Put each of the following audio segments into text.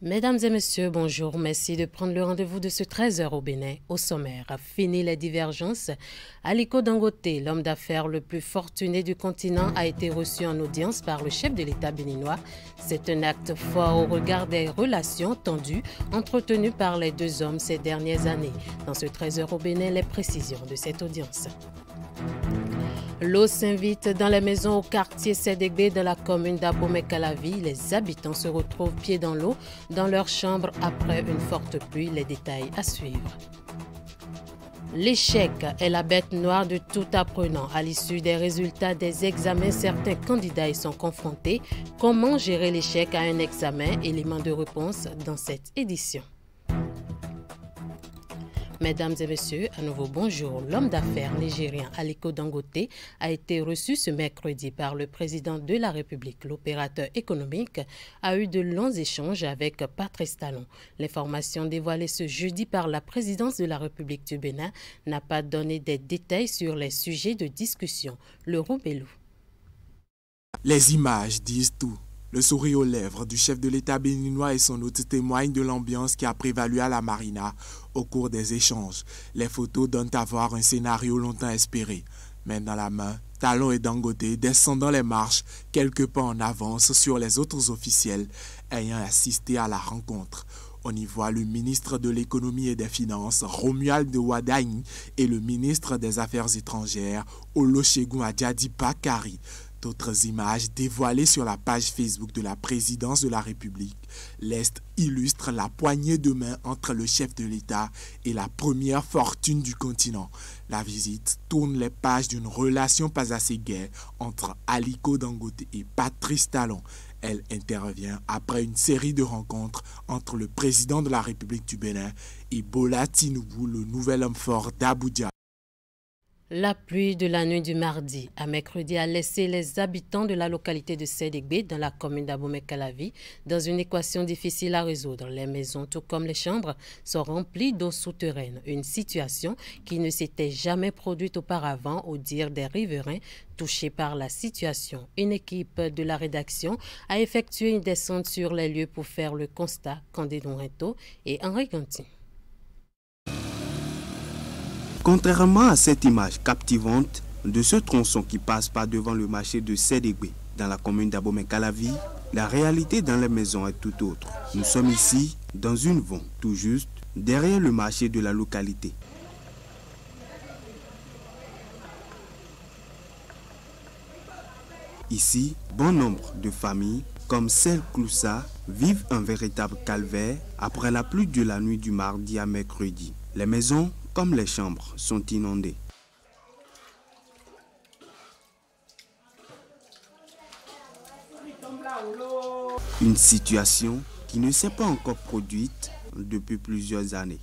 Mesdames et messieurs, bonjour. Merci de prendre le rendez-vous de ce 13h au Bénin. Au sommaire, fini les divergences. Aliko Dangote, l'homme d'affaires le plus fortuné du continent, a été reçu en audience par le chef de l'État béninois. C'est un acte fort au regard des relations tendues entretenues par les deux hommes ces dernières années. Dans ce 13h au Bénin, les précisions de cette audience. L'eau s'invite dans les maisons au quartier Sédégbé de la commune d'Abomey-Calavi. Les habitants se retrouvent pieds dans l'eau dans leur chambre après une forte pluie. Les détails à suivre. L'échec est la bête noire de tout apprenant. À l'issue des résultats des examens, certains candidats y sont confrontés. Comment gérer l'échec à un examen? Élément de réponse dans cette édition. Mesdames et messieurs, à nouveau bonjour. L'homme d'affaires nigérien Aliko Dangote a été reçu ce mercredi par le président de la République. L'opérateur économique a eu de longs échanges avec Patrice Talon. L'information dévoilée ce jeudi par la présidence de la République du Bénin n'a pas donné des détails sur les sujets de discussion. Le Roubelou. Les images disent tout. Le sourire aux lèvres du chef de l'État béninois et son hôte témoignent de l'ambiance qui a prévalu à la marina au cours des échanges. Les photos donnent à voir un scénario longtemps espéré. Main dans la main, Talon et Dangote descendant les marches quelques pas en avance sur les autres officiels ayant assisté à la rencontre. On y voit le ministre de l'économie et des finances, Romuald Wadaini, et le ministre des Affaires étrangères, Olosegun Adjadi Bakari. D'autres images dévoilées sur la page Facebook de la présidence de la République. L'Est illustre la poignée de main entre le chef de l'État et la première fortune du continent. La visite tourne les pages d'une relation pas assez gaie entre Aliko Dangote et Patrice Talon. Elle intervient après une série de rencontres entre le président de la République du Bénin et Bola Tinubu, le nouvel homme fort d'Abuja. La pluie de la nuit du mardi à mercredi a laissé les habitants de la localité de Sédégbé, dans la commune d'Abomey-Calavi, dans une équation difficile à résoudre. Les maisons, tout comme les chambres, sont remplies d'eau souterraine. Une situation qui ne s'était jamais produite auparavant, au dire des riverains touchés par la situation. Une équipe de la rédaction a effectué une descente sur les lieux pour faire le constat. Candide Mourento et Henri Ganti. Contrairement à cette image captivante de ce tronçon qui passe par devant le marché de Sédégbé, dans la commune d'Abomey-Calavi, la réalité dans les maisons est tout autre. Nous sommes ici dans une vente, tout juste derrière le marché de la localité. Ici, bon nombre de familles, comme celle Kloussa, vivent un véritable calvaire après la pluie de la nuit du mardi à mercredi. Les maisons, comme les chambres, sont inondées. Une situation qui ne s'est pas encore produite depuis plusieurs années.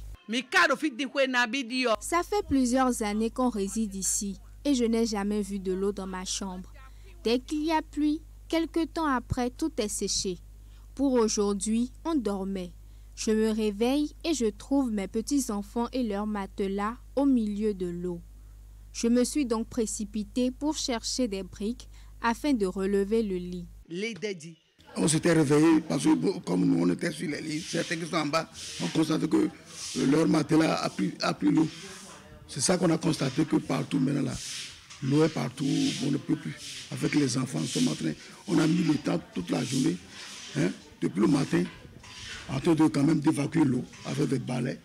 Ça fait plusieurs années qu'on réside ici et je n'ai jamais vu de l'eau dans ma chambre. Dès qu'il y a pluie, quelque temps après, tout est séché. Pour aujourd'hui, on dormait. Je me réveille et je trouve mes petits-enfants et leurs matelas au milieu de l'eau. Je me suis donc précipitée pour chercher des briques afin de relever le lit. On s'était réveillé parce que comme nous on était sur les lits, certains qui sont en bas, on constate que leur matelas a pris l'eau. C'est ça qu'on a constaté que partout maintenant là, l'eau est partout, on ne peut plus. Avec les enfants, on a mis le temps toute la journée, depuis le matin, en train de quand même d'évacuer l'eau avec des balais.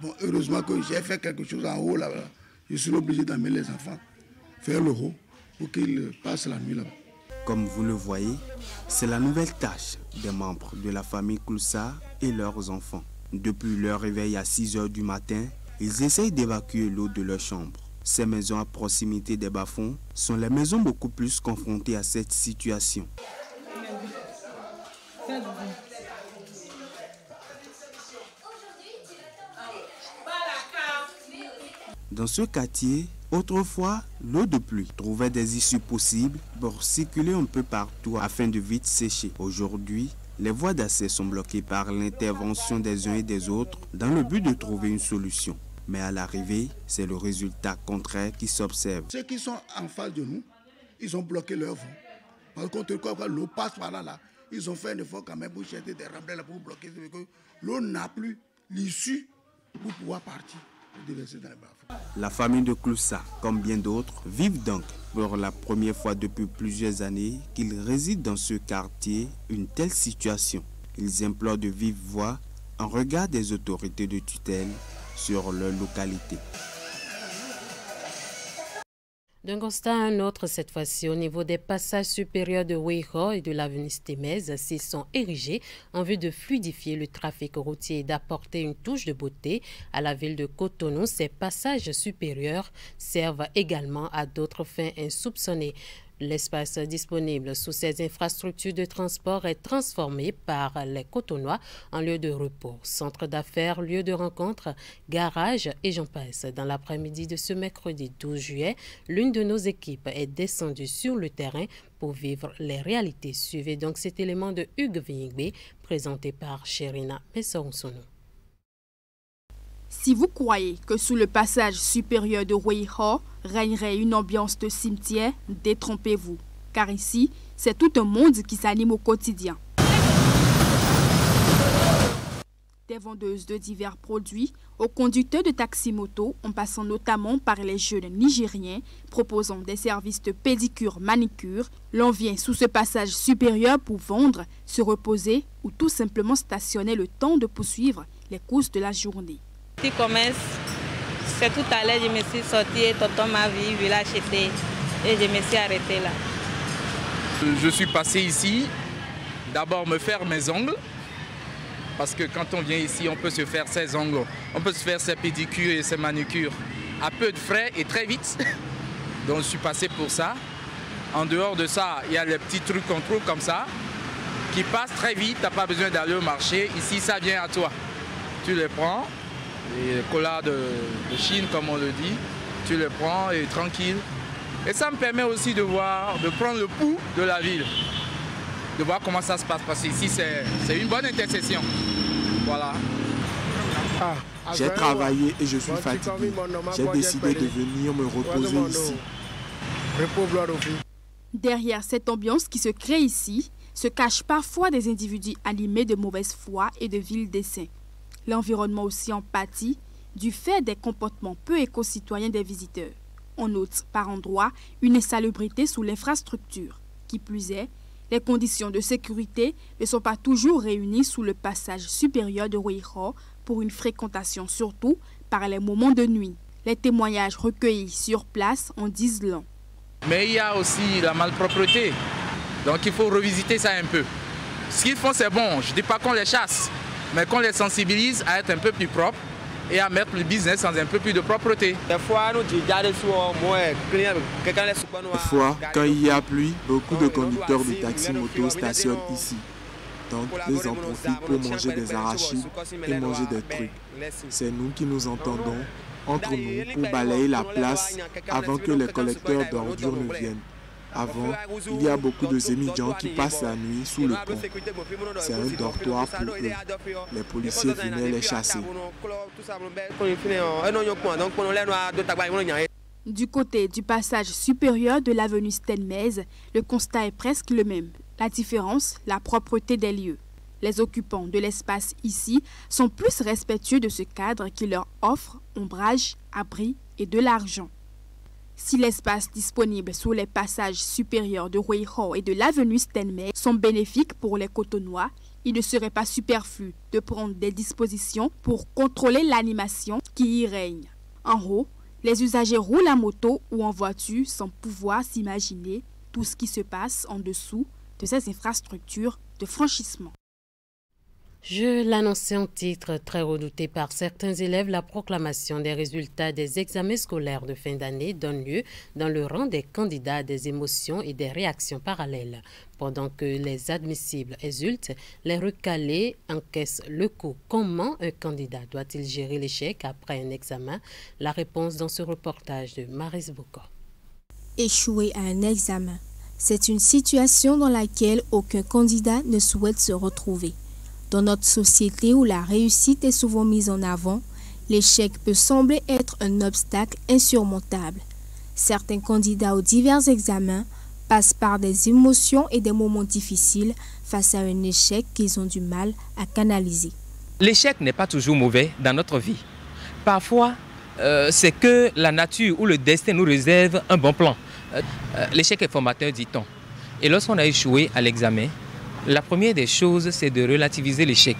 Bon, heureusement que j'ai fait quelque chose en haut là-bas. Je suis obligé d'amener les enfants faire le haut pour qu'ils passent la nuit là-bas. Comme vous le voyez, c'est la nouvelle tâche des membres de la famille Kloussa et leurs enfants. Depuis leur réveil à 6 h du matin, ils essayent d'évacuer l'eau de leur chambre. Ces maisons à proximité des bas-fonds sont les maisons beaucoup plus confrontées à cette situation. Dans ce quartier, autrefois, l'eau de pluie trouvait des issues possibles pour circuler un peu partout afin de vite sécher. Aujourd'hui, les voies d'accès sont bloquées par l'intervention des uns et des autres dans le but de trouver une solution. Mais à l'arrivée, c'est le résultat contraire qui s'observe. Ceux qui sont en face de nous, ils ont bloqué leur voie. Par contre, quand l'eau passe par là, ils ont fait un effort quand même pour chercher des remblais pour bloquer, que l'eau n'a plus l'issue pour pouvoir partir. La famille de Kloussa, comme bien d'autres, vivent donc pour la première fois depuis plusieurs années qu'ils résident dans ce quartier une telle situation. Ils implorent de vive voix un regard des autorités de tutelle sur leur localité. D'un constat à un autre, cette fois-ci, au niveau des passages supérieurs de Weiho et de l'avenue Stémez, s'ils sont érigés en vue de fluidifier le trafic routier et d'apporter une touche de beauté à la ville de Cotonou. Ces passages supérieurs servent également à d'autres fins insoupçonnées. L'espace disponible sous ces infrastructures de transport est transformé par les Cotonois en lieu de repos, centre d'affaires, lieu de rencontre, garage et j'en passe. Dans l'après-midi de ce mercredi 12 juillet, l'une de nos équipes est descendue sur le terrain pour vivre les réalités. Suivez donc cet élément de Hugues Vingbe présenté par Sherina Messoronsono. Si vous croyez que sous le passage supérieur de Weiho régnerait une ambiance de cimetière, détrompez-vous. Car ici, c'est tout un monde qui s'anime au quotidien. Des vendeuses de divers produits aux conducteurs de taxi-moto, en passant notamment par les jeunes Nigériens proposant des services de pédicure, manicure, l'on vient sous ce passage supérieur pour vendre, se reposer ou tout simplement stationner le temps de poursuivre les courses de la journée. Petit commerce, c'est tout à l'heure, je me suis sortie, tonton m'a vu, il l'a acheté et je me suis arrêtée là. Je suis passé ici, d'abord me faire mes ongles, parce que quand on vient ici, on peut se faire ses ongles, on peut se faire ses pédicures et ses manucures à peu de frais et très vite. Donc je suis passé pour ça. En dehors de ça, il y a les petits trucs qu'on trouve comme ça, qui passent très vite, tu n'as pas besoin d'aller au marché. Ici, ça vient à toi. Tu les prends. Les colas de Chine, comme on le dit, tu les prends et tranquille. Et ça me permet aussi de prendre le pouls de la ville, de voir comment ça se passe, parce qu'ici c'est une bonne intersection. Voilà. J'ai travaillé et je suis fatigué. J'ai décidé de venir me reposer ici. Derrière cette ambiance qui se crée ici, se cachent parfois des individus animés de mauvaise foi et de vil dessein. L'environnement aussi en pâtit du fait des comportements peu éco-citoyens des visiteurs. On note par endroits une insalubrité sous l'infrastructure. Qui plus est, les conditions de sécurité ne sont pas toujours réunies sous le passage supérieur de Weiho pour une fréquentation surtout par les moments de nuit. Les témoignages recueillis sur place en disent long. Mais il y a aussi la malpropreté, donc il faut revisiter ça un peu. Ce qu'ils font c'est bon, je ne dis pas qu'on les chasse, mais qu'on les sensibilise à être un peu plus propres et à mettre le business dans un peu plus de propreté. Des fois, quand il y a pluie, beaucoup de conducteurs de taxi-moto stationnent ici. Donc, ils en profitent pour manger des arachides et manger des trucs. C'est nous qui nous entendons entre nous pour balayer la place avant que les collecteurs d'ordures ne viennent. Avant, il y a beaucoup de émigrants qui passent la nuit sous le pont. C'est un dortoir pour eux. Les policiers venaient les chasser. Du côté du passage supérieur de l'avenue Stémez, le constat est presque le même. La différence, la propreté des lieux. Les occupants de l'espace ici sont plus respectueux de ce cadre qui leur offre ombrage, abri et de l'argent. Si l'espace disponible sous les passages supérieurs de Weiho et de l'avenue Stémez sont bénéfiques pour les Cotonois, il ne serait pas superflu de prendre des dispositions pour contrôler l'animation qui y règne. En haut, les usagers roulent à moto ou en voiture sans pouvoir s'imaginer tout ce qui se passe en dessous de ces infrastructures de franchissement. Je l'annonçais en titre, très redouté par certains élèves, la proclamation des résultats des examens scolaires de fin d'année donne lieu dans le rang des candidats à des émotions et des réactions parallèles. Pendant que les admissibles exultent, les recalés encaissent le coup. Comment un candidat doit-il gérer l'échec après un examen? La réponse dans ce reportage de Maris Boko. Échouer à un examen, c'est une situation dans laquelle aucun candidat ne souhaite se retrouver. Dans notre société où la réussite est souvent mise en avant, l'échec peut sembler être un obstacle insurmontable. Certains candidats aux divers examens passent par des émotions et des moments difficiles face à un échec qu'ils ont du mal à canaliser. L'échec n'est pas toujours mauvais dans notre vie. Parfois, c'est que la nature ou le destin nous réserve un bon plan. L'échec est formateur, dit-on. Et lorsqu'on a échoué à l'examen, la première des choses, c'est de relativiser l'échec.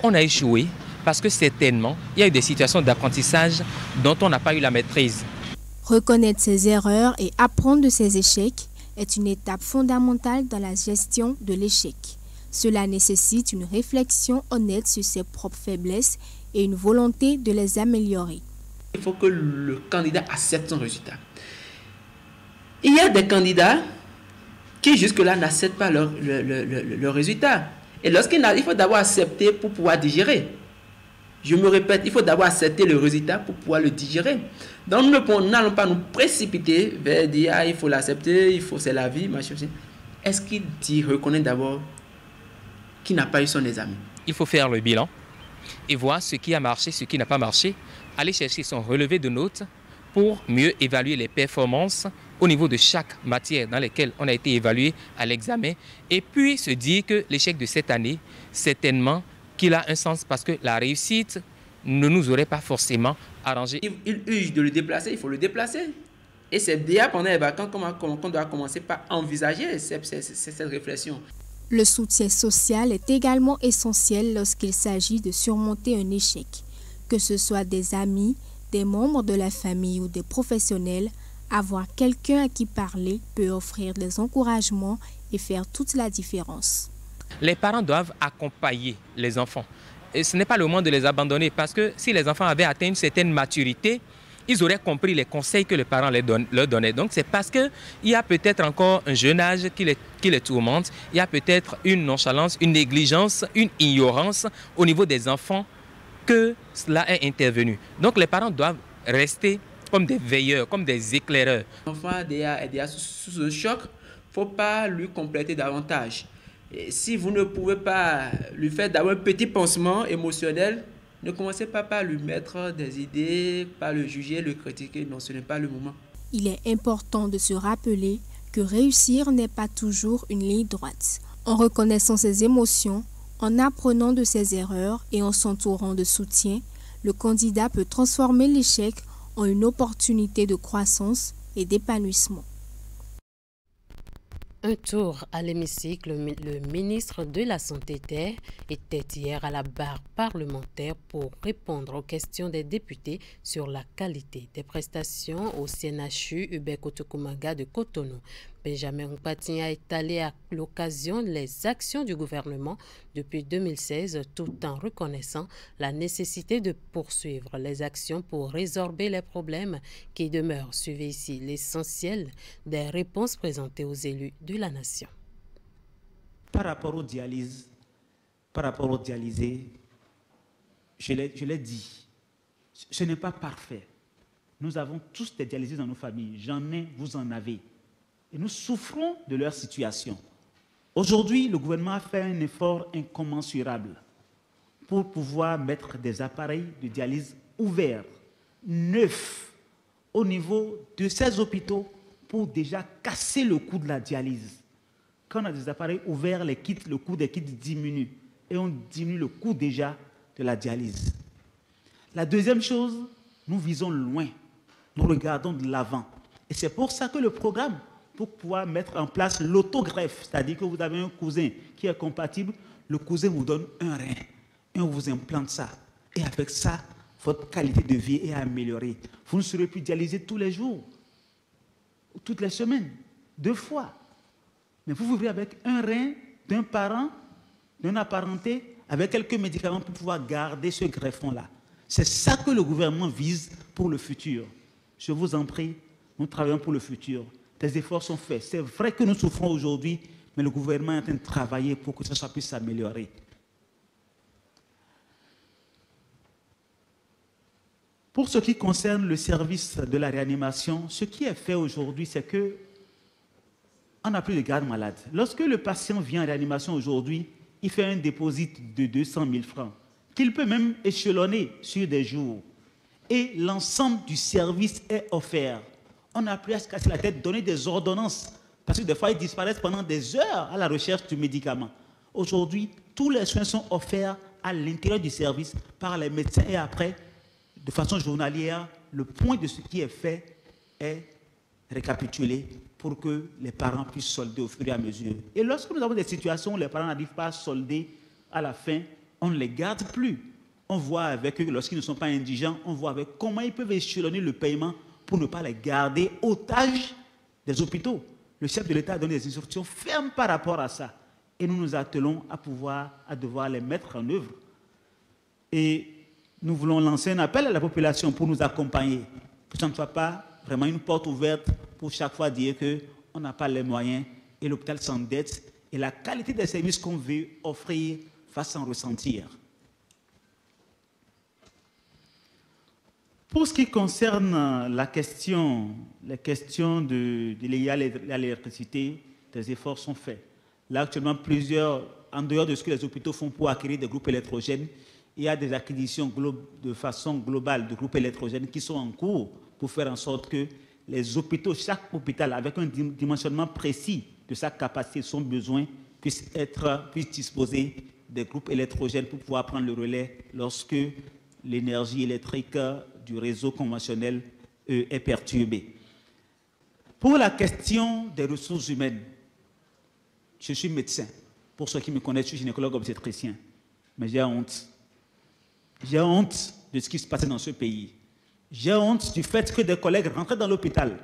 On a échoué parce que certainement, il y a eu des situations d'apprentissage dont on n'a pas eu la maîtrise. Reconnaître ses erreurs et apprendre de ses échecs est une étape fondamentale dans la gestion de l'échec. Cela nécessite une réflexion honnête sur ses propres faiblesses et une volonté de les améliorer. Il faut que le candidat accepte son résultat. Il y a des candidats qui jusque-là n'acceptent pas leur résultat. Et il faut d'abord accepter pour pouvoir digérer. Je me répète, il faut d'abord accepter le résultat pour pouvoir le digérer. Donc nous n'allons pas nous précipiter vers dire il faut l'accepter, c'est la vie, machin. Est-ce qu'il reconnaît d'abord qu'il n'a pas eu son examen? Il faut faire le bilan et voir ce qui a marché, ce qui n'a pas marché. Aller chercher son relevé de notes pour mieux évaluer les performances au niveau de chaque matière dans laquelle on a été évalué à l'examen. Et puis se dire que l'échec de cette année, certainement qu'il a un sens parce que la réussite ne nous aurait pas forcément arrangé. Il urge de le déplacer, il faut le déplacer. Et c'est déjà pendant les vacances qu'on doit commencer par envisager cette réflexion. Le soutien social est également essentiel lorsqu'il s'agit de surmonter un échec. Que ce soit des amis, des membres de la famille ou des professionnels, avoir quelqu'un à qui parler peut offrir des encouragements et faire toute la différence. Les parents doivent accompagner les enfants. Et ce n'est pas le moment de les abandonner parce que si les enfants avaient atteint une certaine maturité, ils auraient compris les conseils que les parents leur donnaient. Donc c'est parce qu'il y a peut-être encore un jeune âge qui les tourmente, il y a peut-être une nonchalance, une négligence, une ignorance au niveau des enfants que cela est intervenu. Donc les parents doivent rester comme des veilleurs, comme des éclaireurs. L'enfant est déjà sous un choc, il ne faut pas lui compléter davantage. Et si vous ne pouvez pas lui faire d'abord un petit pansement émotionnel, ne commencez pas par lui mettre des idées, pas le juger, le critiquer. Non, ce n'est pas le moment. Il est important de se rappeler que réussir n'est pas toujours une ligne droite. En reconnaissant ses émotions, en apprenant de ses erreurs et en s'entourant de soutien, le candidat peut transformer l'échec en une opportunité de croissance et d'épanouissement. Un tour à l'hémicycle, le ministre de la Santé était hier à la barre parlementaire pour répondre aux questions des députés sur la qualité des prestations au CNHU Hubert Kotokumaga de Cotonou. Benjamin Nkpatin a étalé à l'occasion les actions du gouvernement depuis 2016 tout en reconnaissant la nécessité de poursuivre les actions pour résorber les problèmes qui demeurent. Suivez ici l'essentiel des réponses présentées aux élus de la nation. Par rapport aux dialyses, je l'ai dit, ce n'est pas parfait. Nous avons tous des dialysés dans nos familles. J'en ai, vous en avez. Et nous souffrons de leur situation. Aujourd'hui, le gouvernement a fait un effort incommensurable pour pouvoir mettre des appareils de dialyse ouverts, neufs, au niveau de ces hôpitaux pour déjà casser le coût de la dialyse. Quand on a des appareils ouverts, le coût des kits diminue et on diminue le coût déjà de la dialyse. La deuxième chose, nous visons loin, nous regardons de l'avant. Et c'est pour ça que le programme, pour pouvoir mettre en place l'autogreffe, c'est-à-dire que vous avez un cousin qui est compatible, le cousin vous donne un rein et on vous implante ça. Et avec ça, votre qualité de vie est améliorée. Vous ne serez plus dialysé tous les jours, toutes les semaines, 2 fois. Mais vous vivez avec un rein d'un parent, d'un apparenté, avec quelques médicaments pour pouvoir garder ce greffon-là. C'est ça que le gouvernement vise pour le futur. Je vous en prie, nous travaillons pour le futur. Des efforts sont faits. C'est vrai que nous souffrons aujourd'hui, mais le gouvernement est en train de travailler pour que ça puisse s'améliorer. Pour ce qui concerne le service de la réanimation, ce qui est fait aujourd'hui, c'est que on n'a plus de garde malade. Lorsque le patient vient en réanimation aujourd'hui, il fait un dépôt de 200 000 francs, qu'il peut même échelonner sur des jours. Et l'ensemble du service est offert. On n'a plus à se casser la tête, donner des ordonnances Parce que des fois, ils disparaissent pendant des heures à la recherche du médicament. Aujourd'hui, tous les soins sont offerts à l'intérieur du service par les médecins et après, de façon journalière, le point de ce qui est fait est récapitulé pour que les parents puissent solder au fur et à mesure. Et lorsque nous avons des situations où les parents n'arrivent pas à solder à la fin, on ne les garde plus. On voit avec eux, lorsqu'ils ne sont pas indigents, on voit avec comment ils peuvent échelonner le paiement pour ne pas les garder otages des hôpitaux. Le chef de l'État donne des instructions fermes par rapport à ça. Et nous nous attelons à devoir les mettre en œuvre. Et nous voulons lancer un appel à la population pour nous accompagner, que ce ne soit pas vraiment une porte ouverte pour chaque fois dire qu'on n'a pas les moyens et l'hôpital s'endette et la qualité des services qu'on veut offrir va s'en ressentir. Pour ce qui concerne les questions liées à l'électricité, des efforts sont faits. Là, actuellement, en dehors de ce que les hôpitaux font pour acquérir des groupes électrogènes, il y a des acquisitions de façon globale de groupes électrogènes qui sont en cours pour faire en sorte que les hôpitaux, chaque hôpital, avec un dimensionnement précis de sa capacité, son besoin, puisse disposer des groupes électrogènes pour pouvoir prendre le relais lorsque l'énergie électrique du réseau conventionnel est perturbée. Pour la question des ressources humaines, je suis médecin. Pour ceux qui me connaissent, je suis gynécologue obstétricien. Mais j'ai honte. J'ai honte de ce qui se passait dans ce pays. J'ai honte du fait que des collègues rentraient dans l'hôpital,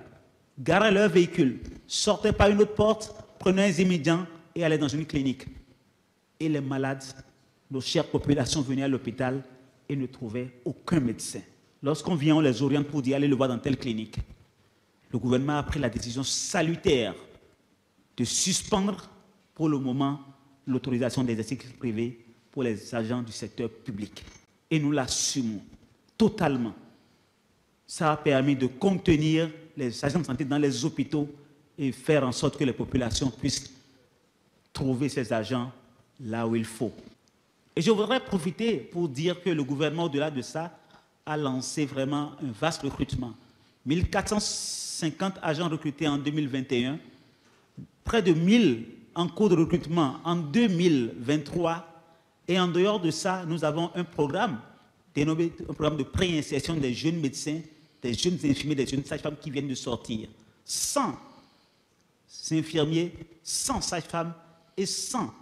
garaient leur véhicule, sortaient par une autre porte, prenaient un Zimidian et allaient dans une clinique. Et les malades, nos chères populations venaient à l'hôpital et ne trouvaient aucun médecin. Lorsqu'on vient, on les oriente pour dire allez le voir dans telle clinique. Le gouvernement a pris la décision salutaire de suspendre pour le moment l'autorisation des instituts privés pour les agents du secteur public. Et nous l'assumons totalement. Ça a permis de contenir les agents de santé dans les hôpitaux et faire en sorte que les populations puissent trouver ces agents là où il faut. Et je voudrais profiter pour dire que le gouvernement, au-delà de ça, a lancé vraiment un vaste recrutement. 1450 agents recrutés en 2021, près de 1000 en cours de recrutement en 2023. Et en dehors de ça, nous avons un programme dénommé un programme de préinsertion des jeunes médecins, des jeunes infirmiers, des jeunes sages-femmes qui viennent de sortir. 100 infirmiers, 100 sages-femmes et 100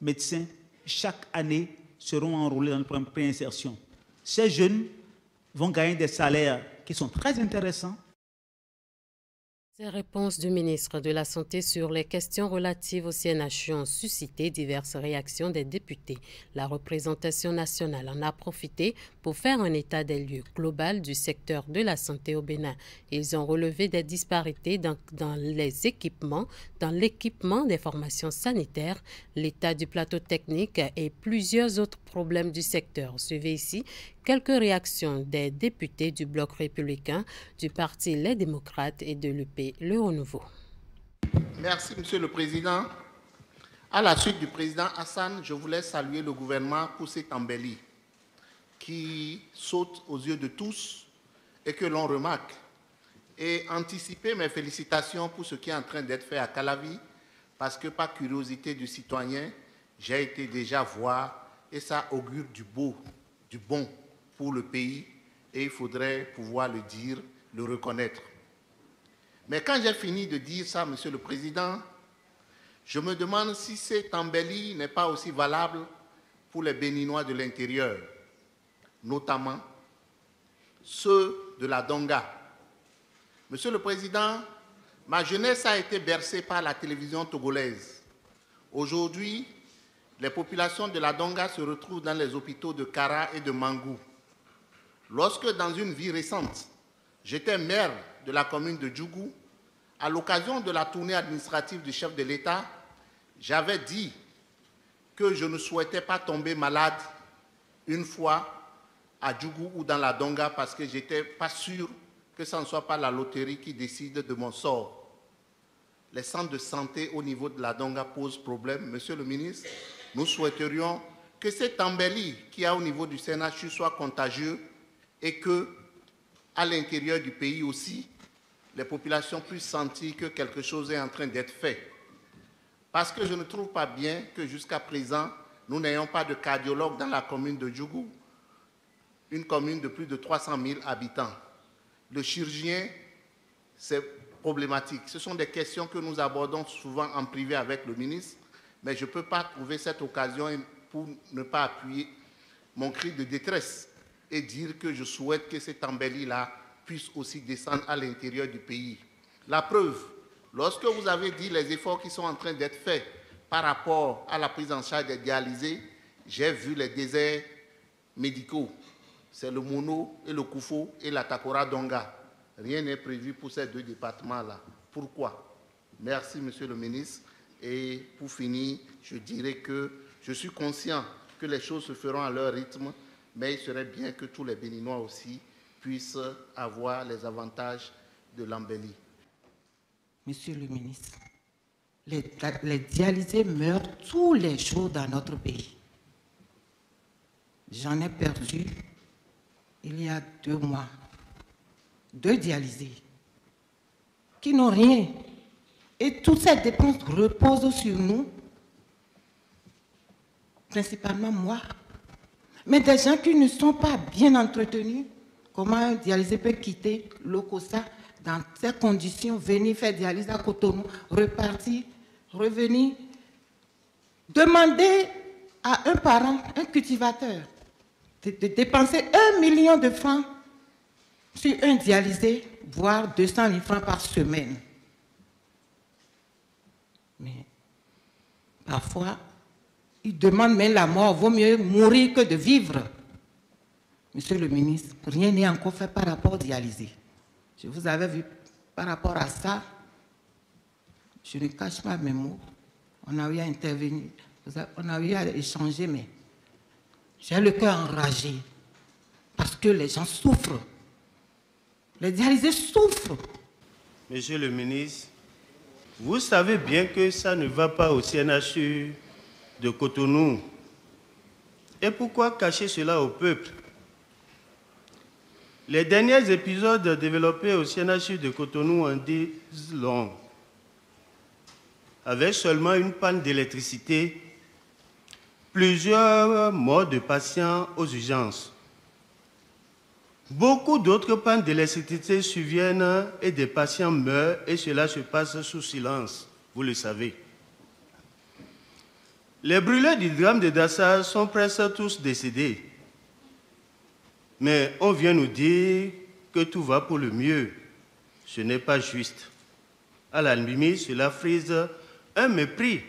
médecins chaque année seront enrôlés dans le programme de préinsertion. Ces jeunes vont gagner des salaires qui sont très intéressants. Ces réponses du ministre de la Santé sur les questions relatives au CNHU ont suscité diverses réactions des députés. La représentation nationale en a profité pour faire un état des lieux global du secteur de la santé au Bénin. Ils ont relevé des disparités dans l'équipement des formations sanitaires, l'état du plateau technique et plusieurs autres problèmes du secteur. Suivez ici quelques réactions des députés du Bloc républicain, du Parti Les Démocrates et de l'UP Le Renouveau. Merci, Monsieur le Président. À la suite du Président Hassan, je voulais saluer le gouvernement pour cette embellie qui saute aux yeux de tous et que l'on remarque. Et anticiper mes félicitations pour ce qui est en train d'être fait à Calavi, parce que par curiosité du citoyen, j'ai été déjà voir et ça augure du beau, du bon pour le pays et il faudrait pouvoir le dire, le reconnaître. Mais quand j'ai fini de dire ça, Monsieur le Président, je me demande si cette embellie n'est pas aussi valable pour les Béninois de l'intérieur, notamment ceux de la Donga. Monsieur le Président, ma jeunesse a été bercée par la télévision togolaise. Aujourd'hui, les populations de la Donga se retrouvent dans les hôpitaux de Kara et de Mangou. Lorsque, dans une vie récente, j'étais maire de la commune de Djougou, à l'occasion de la tournée administrative du chef de l'État, j'avais dit que je ne souhaitais pas tomber malade une fois à Djougou ou dans la Donga parce que je n'étais pas sûr que ce ne soit pas la loterie qui décide de mon sort. Les centres de santé au niveau de la Donga posent problème. Monsieur le ministre, nous souhaiterions que cette embellie qu'il y a au niveau du CNHU soit contagieuse et que, à l'intérieur du pays aussi, les populations puissent sentir que quelque chose est en train d'être fait. Parce que je ne trouve pas bien que jusqu'à présent, nous n'ayons pas de cardiologue dans la commune de Djougou, une commune de plus de 300 000 habitants. Le chirurgien, c'est problématique. Ce sont des questions que nous abordons souvent en privé avec le ministre, mais je ne peux pas trouver cette occasion pour ne pas appuyer mon cri de détresse et dire que je souhaite que cette embellie-là puisse aussi descendre à l'intérieur du pays. La preuve, lorsque vous avez dit les efforts qui sont en train d'être faits par rapport à la prise en charge des dialysés, j'ai vu les déserts médicaux. C'est le Mono et le Koufo et la Takora Donga. Rien n'est prévu pour ces deux départements-là. Pourquoi? Merci, Monsieur le ministre. Et pour finir, je dirais que je suis conscient que les choses se feront à leur rythme, mais il serait bien que tous les Béninois aussi puissent avoir les avantages de l'embellie. Monsieur le ministre, les dialysés meurent tous les jours dans notre pays. J'en ai perdu il y a 2 mois. 2 dialysés qui n'ont rien. Et toutes ces dépenses reposent sur nous, principalement moi. Mais des gens qui ne sont pas bien entretenus, comment un dialysé peut quitter l'Okosa dans ces conditions, venir faire dialyse à Cotonou, repartir, revenir, demander à un parent, un cultivateur, de dépenser 1 million de francs sur un dialysé, voire 200 000 francs par semaine. Mais parfois, ils demandent même la mort. Vaut mieux mourir que de vivre. Monsieur le ministre, rien n'est encore fait par rapport au dialysé. Je vous avais vu par rapport à ça. Je ne cache pas mes mots. On a eu à intervenir, on a eu à échanger, mais j'ai le cœur enragé parce que les gens souffrent. Les dialysés souffrent. Monsieur le ministre, vous savez bien que ça ne va pas au CNHU de Cotonou. Et pourquoi cacher cela au peuple? Les derniers épisodes développés au CNHU de Cotonou en disent long. Avec seulement une panne d'électricité, plusieurs morts de patients aux urgences. Beaucoup d'autres pannes d'électricité surviennent et des patients meurent et cela se passe sous silence, vous le savez. Les brûlés du drame de Dassa sont presque tous décédés. Mais on vient nous dire que tout va pour le mieux. Ce n'est pas juste. À la limite, cela frise un mépris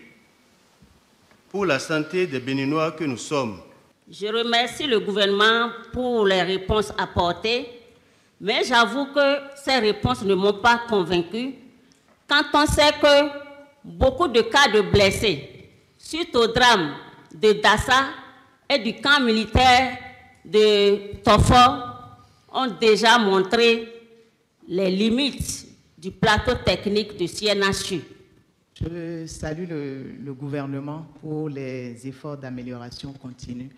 pour la santé des Béninois que nous sommes. Je remercie le gouvernement pour les réponses apportées, mais j'avoue que ces réponses ne m'ont pas convaincue quand on sait que beaucoup de cas de blessés suite au drame de Dassa et du camp militaire de Tofor ont déjà montré les limites du plateau technique du CNHU. Je salue le gouvernement pour les efforts d'amélioration continue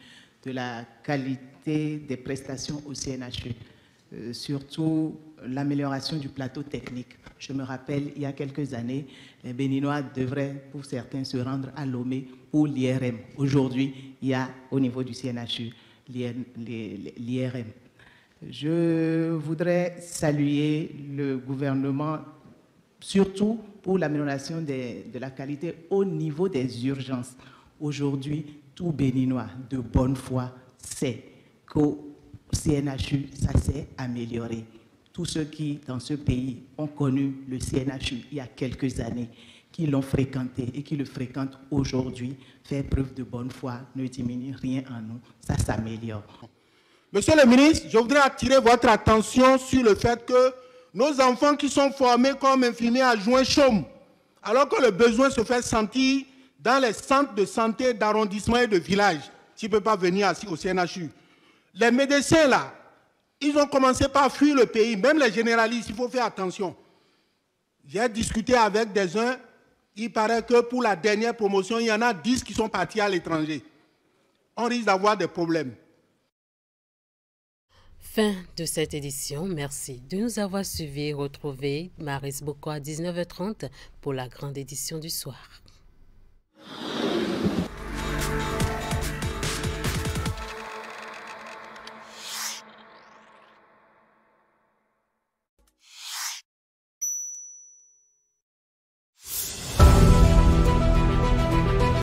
de la qualité des prestations au CNHU, surtout l'amélioration du plateau technique. Je me rappelle, il y a quelques années, les Béninois devraient, pour certains, se rendre à Lomé pour l'IRM. Aujourd'hui, il y a au niveau du CNHU l'IRM. Je voudrais saluer le gouvernement, surtout pour l'amélioration de la qualité au niveau des urgences. Aujourd'hui, tout Béninois de bonne foi sait qu'au CNHU, ça s'est amélioré. Tous ceux qui, dans ce pays, ont connu le CNHU il y a quelques années, qui l'ont fréquenté et qui le fréquentent aujourd'hui, faire preuve de bonne foi, ne diminue rien en nous, ça s'améliore. Monsieur le ministre, je voudrais attirer votre attention sur le fait que nos enfants qui sont formés comme infirmiers adjoints chôment, alors que le besoin se fait sentir dans les centres de santé d'arrondissement et de village, s'ils ne peuvent pas venir au CNHU. Les médecins, là, ils ont commencé par fuir le pays, même les généralistes, il faut faire attention. J'ai discuté avec des uns, il paraît que pour la dernière promotion, il y en a 10 qui sont partis à l'étranger. On risque d'avoir des problèmes. Fin de cette édition. Merci de nous avoir suivis et retrouvés. Maris Boko à 19h30 pour la grande édition du soir.